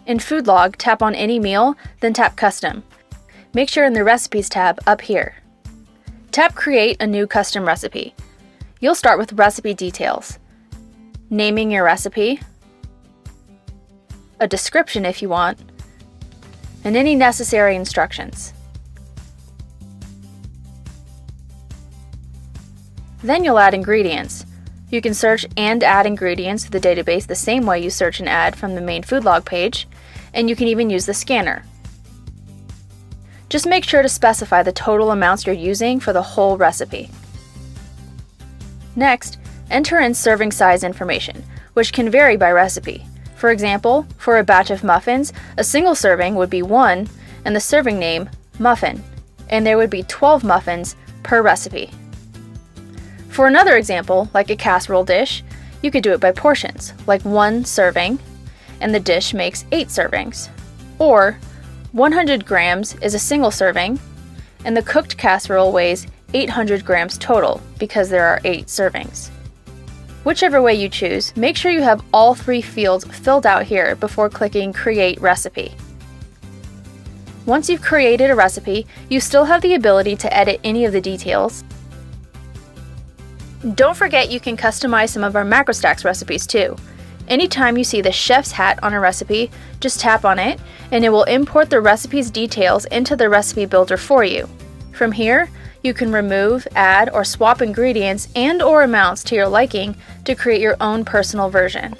In Food Log, tap on Any Meal, then tap Custom. Make sure in the Recipes tab up here. Tap Create a new custom recipe. You'll start with recipe details, naming your recipe, a description if you want, and any necessary instructions. Then you'll add ingredients. You can search and add ingredients to the database the same way you search and add from the main Food Log page, and you can even use the scanner. Just make sure to specify the total amounts you're using for the whole recipe. Next, enter in serving size information, which can vary by recipe. For example, for a batch of muffins, a single serving would be 1 and the serving name, muffin, and there would be 12 muffins per recipe. For another example, like a casserole dish, you could do it by portions, like 1 serving, and the dish makes 8 servings. Or 100 grams is a single serving, and the cooked casserole weighs 800 grams total because there are 8 servings. Whichever way you choose, make sure you have all 3 fields filled out here before clicking Create Recipe. Once you've created a recipe, you still have the ability to edit any of the details. Don't forget you can customize some of our Macrostax recipes too. Anytime you see the chef's hat on a recipe, just tap on it and it will import the recipe's details into the recipe builder for you. From here, you can remove, add, or swap ingredients and/or amounts to your liking to create your own personal version.